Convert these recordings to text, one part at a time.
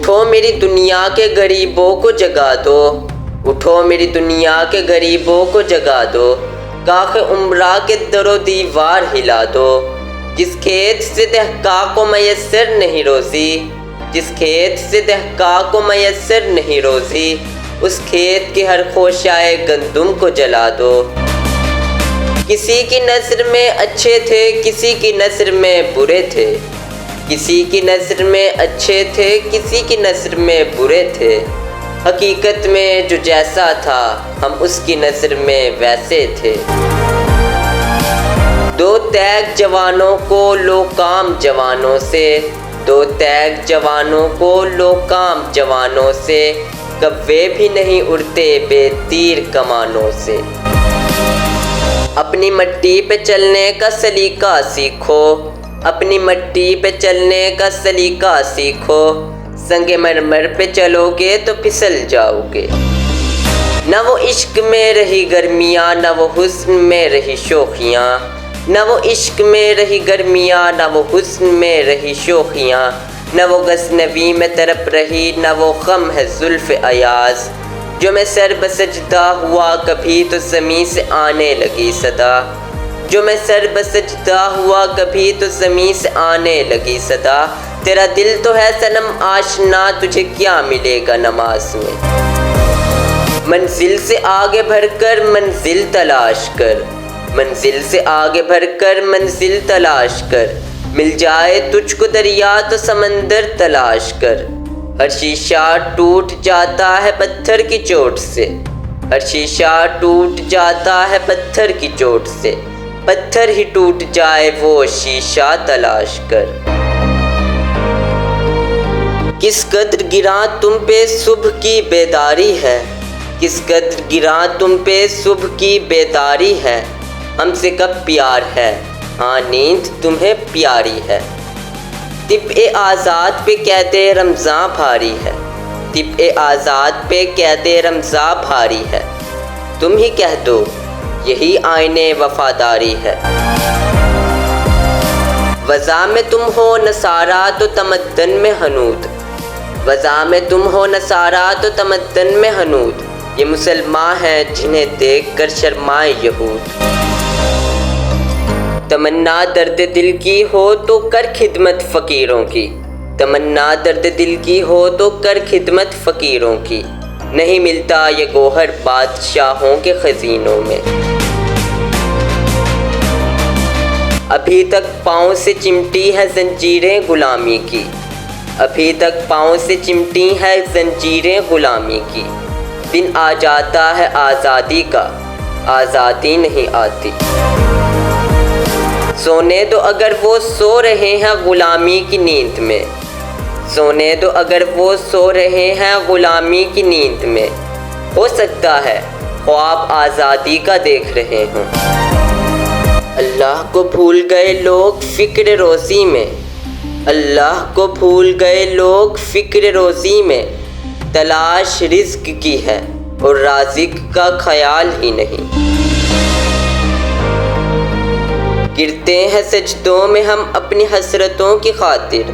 اٹھو میری دنیا کے غریبوں کو جگا دو، اٹھو میری دنیا کے غریبوں کو جگا دو، کاخ عمرہ کے در و دیوار ہلا دو۔ جس کھیت سے دہقاں کو میسر نہیں روزی، جس کھیت سے دہقاں کو میسر نہیں روزی، اس کھیت کے ہر خوشائے گندم کو جلا دو۔ کسی کی نظر میں اچھے تھے، کسی کی نظر میں برے تھے، کسی کی نظر میں اچھے تھے، کسی کی نظر میں برے تھے، حقیقت میں جو جیسا تھا ہم اس کی نظر میں ویسے تھے۔ دو تیگ جوانوں کو لو کام جوانوں سے، دو تیگ جوانوں کو لو کام جوانوں سے، کوے بھی نہیں اڑتے بے تیر کمانوں سے۔ اپنی مٹی پہ چلنے کا سلیقہ سیکھو، اپنی مٹی پہ چلنے کا سلیقہ سیکھو، سنگ مرمر پہ چلو گے تو پھسل جاؤ گے۔ نہ وہ عشق میں رہی گرمیاں، نہ وہ حسن میں رہی شوخیاں، نہ وہ عشق میں رہی گرمیاں، نہ وہ حسن میں رہی شوخیاں، نہ وہ غزنوی میں تڑپ رہی، نہ وہ غم ہے زلف ایاز۔ جو میں سر بسجدہ ہوا کبھی تو زمیں سے آنے لگی صدا، جو میں سر بسجدہ ہوا کبھی تو زمیں سے آنے لگی صدا۔ تیرا دل تو ہے صنم آشنا، تجھے کیا ملے گا نماز میں۔ منزل سے آگے بڑھ کر منزل تلاش کر، منزل سے آگے بڑھ کر منزل تلاش کر، مل جائے تجھ کو دریا تو سمندر تلاش کر۔ ہر شیشہ ٹوٹ جاتا ہے پتھر کی چوٹ سے، ہر شیشہ ٹوٹ جاتا ہے پتھر کی چوٹ سے، پتھر ہی ٹوٹ جائے وہ شیشہ تلاش کر۔ کس قدر گراں تم پہ صبح کی بیداری ہے، کس قدر گراں تم پہ صبح کی بیداری ہے، ہم سے کب پیار ہے، ہاں نیند تمہیں پیاری ہے۔ طب آزاد پہ قید رمضاں بھاری ہے، طب آزاد پہ قید رمضاں بھاری ہے، تم ہی کہہ دو یہی آئین وفاداری ہے۔ وضع میں تم ہو نصارہ تو تمدن میں حنود، وضع میں تم ہو نصارہ تو تمدن میں حنود، یہ مسلمان ہیں جنہیں دیکھ کر شرمائے یہود۔ تمنا درد دل کی ہو تو کر خدمت فقیروں کی، تمنا درد دل کی ہو تو کر خدمت فقیروں کی، نہیں ملتا یہ گوہر بادشاہوں کے خزینوں میں۔ ابھی تک پاؤں سے چمٹی ہے زنجیریں غلامی کی، ابھی تک پاؤں سے چمٹی ہے زنجیریں غلامی کی، دن آ جاتا ہے آزادی کا، آزادی نہیں آتی۔ سونے دو اگر وہ سو رہے ہیں غلامی کی نیند میں، سونے دو اگر وہ سو رہے ہیں غلامی کی نیند میں، ہو سکتا ہے خواب آزادی کا دیکھ رہے ہوں۔ اللہ کو بھول گئے لوگ فکر روزی میں، اللہ کو بھول گئے لوگ فکر روزی میں، تلاش رزق کی ہے اور رازق کا خیال ہی نہیں۔ گرتے ہیں سجدوں میں ہم اپنی حسرتوں کی خاطر،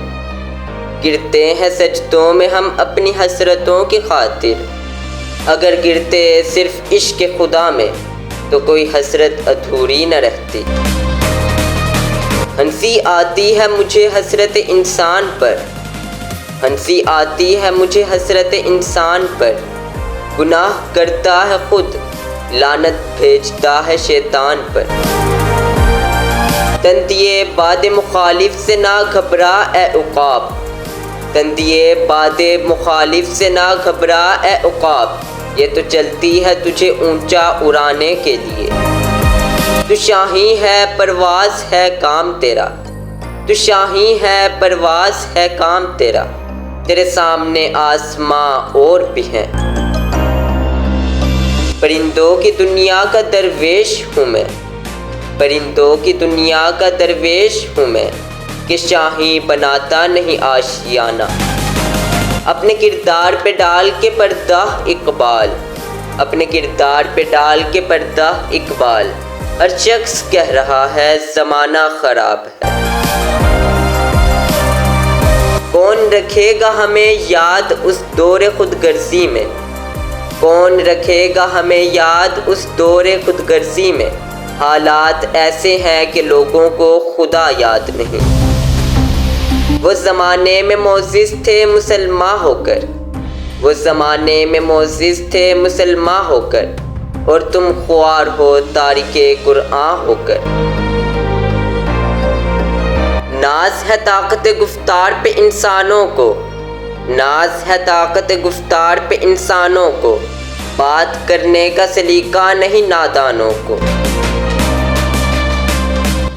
گرتے ہیں سجدوں میں ہم اپنی حسرتوں کی خاطر، اگر گرتے صرف عشق خدا میں تو کوئی حسرت ادھوری نہ رہتی۔ ہنسی آتی ہے مجھے حسرت انسان پر، ہنسی آتی ہے مجھے حسرت انسان پر، گناہ کرتا ہے خود لعنت بھیجتا ہے شیطان پر۔ تندیے باد مخالف سے نہ گھبرا اے عقاب، تندیے باد مخالف سے نہ گھبرا اے عقاب، یہ تو چلتی ہے تجھے اونچا اڑانے کے لیے۔ تو شاہی ہے پرواز ہے کام تیرا، تو شاہی ہے پرواز ہے کام تیرا، تیرے سامنے آسماں اور بھی ہیں۔ پرندوں کی دنیا کا درویش ہوں میں، پرندوں کی دنیا کا درویش ہوں میں، کہ شاہی بناتا نہیں آشیانہ۔ اپنے کردار پہ ڈال کے پردہ اقبال، اپنے کردار پہ ڈال کے پردہ اقبال، ہر شخص کہہ رہا ہے زمانہ خراب ہے۔ کون رکھے گا ہمیں یاد اس دور خود غرضی میں؟ کون رکھے گا ہمیں یاد اس دور خود غرضی میں؟ حالات ایسے ہیں کہ لوگوں کو خدا یاد نہیں۔ وہ زمانے میں معزز تھے مسلمان ہو کر، وہ زمانے میں معزز تھے مسلمان ہو کر، اور تم خوار ہو تارک قرآن ہو کر۔ ناز ہے طاقت گفتار پہ انسانوں کو، ناز ہے طاقت گفتار پہ انسانوں کو، بات کرنے کا سلیقہ نہیں نادانوں کو۔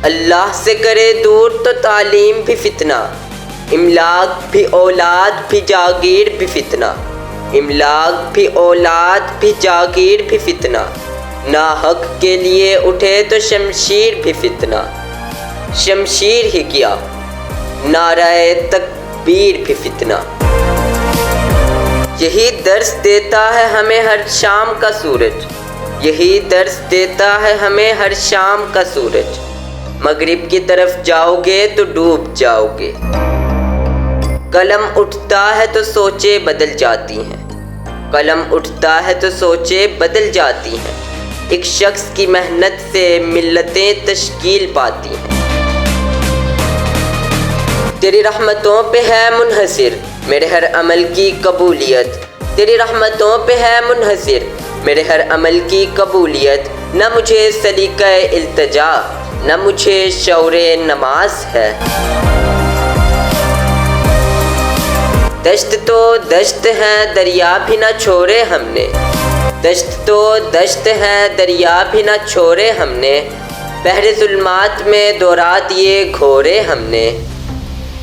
اللہ سے کرے دور تو تعلیم بھی فتنہ، املاک بھی اولاد بھی جاگیر بھی فتنہ، املاک بھی اولاد بھی جاگیر بھی فتنہ، ناحق کے لیے اٹھے تو شمشیر بھی فتنہ، شمشیر ہی کیا نعرہ تکبیر بھی فتنہ۔ یہی درس دیتا ہے ہمیں ہر شام کا سورج، یہی درس دیتا ہے ہمیں ہر شام کا سورج، مغرب کی طرف جاؤ گے تو ڈوب جاؤ گے۔ قلم اٹھتا ہے تو سوچیں بدل جاتی ہیں، قلم اٹھتا ہے تو سوچیں بدل جاتی ہیں، ایک شخص کی محنت سے ملتیں تشکیل پاتی ہیں۔ تیری رحمتوں پہ ہے منحصر میرے ہر عمل کی قبولیت، تیری رحمتوں پہ ہے منحصر میرے ہر عمل کی قبولیت، نہ مجھے سلیقہ التجا نہ مجھے شعور نماز ہے۔ دشت تو دشت ہے دریا بھی نہ چھوڑے ہم نے، دشت تو دشت ہے دریا بھی نہ چھوڑے ہم نے، بحر ظلمات میں دو رات یہ گھورے ہم نے۔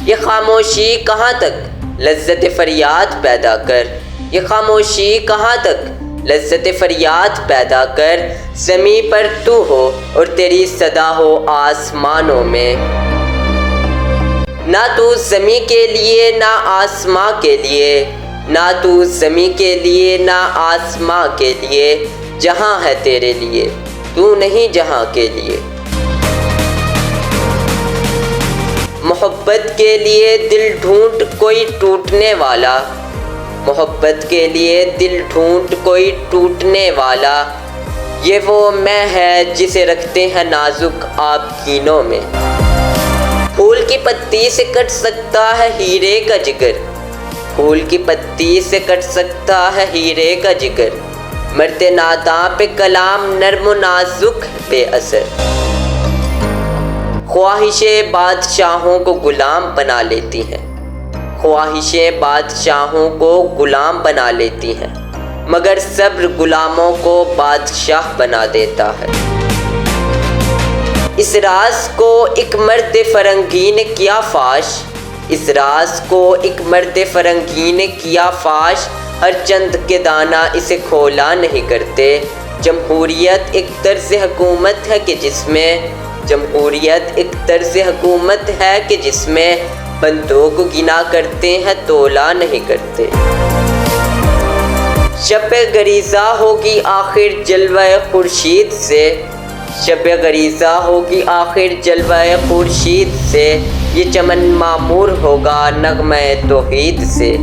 یہ خاموشی کہاں تک لذت فریاد پیدا کر، یہ خاموشی کہاں تک لذت فریاد پیدا کر، زمیں پر تو ہو اور تیری صدا ہو آسمانوں میں۔ نہ تو زمیں کے لیے نہ آسماں کے لیے، نہ تو زمیں کے لیے نہ آسماں کے لیے، جہاں ہے تیرے لیے تو نہیں جہاں کے لیے۔ محبت کے لیے دل ڈھونڈ کوئی ٹوٹنے والا، محبت کے لیے دل ڈھونڈ کوئی ٹوٹنے والا، یہ وہ میں ہے جسے رکھتے ہیں نازک آپ کینوں میں۔ پھول کی پتی سے کٹ سکتا ہے ہیرے کا جگر، پھول کی پتی سے کٹ سکتا ہے ہیرے کا جگر، مرد ناداں پہ کلام نرم و نازک بے اثر۔ خواہشیں بادشاہوں کو غلام بنا لیتی ہیں، خواہشیں بادشاہوں کو غلام بنا لیتی ہیں، مگر صبر غلاموں کو بادشاہ بنا دیتا ہے۔ اس راز کو ایک مرد فرنگی نے کیا فاش، اس راز کو ایک مرد فرنگی نے کیا فاش، ہر چند کے دانہ اسے کھولا نہیں کرتے۔ جمہوریت ایک طرز حکومت ہے کہ جس میں، جمہوریت ایک طرز حکومت ہے کہ جس میں بندوں کو گنا کرتے ہیں تولا نہیں کرتے۔ شب گریزہ ہوگی آخر جلوہ خورشید سے، شب گریزہ ہوگی آخر جلوہ خورشید سے، یہ چمن معمور ہوگا نغمہ توحید سے۔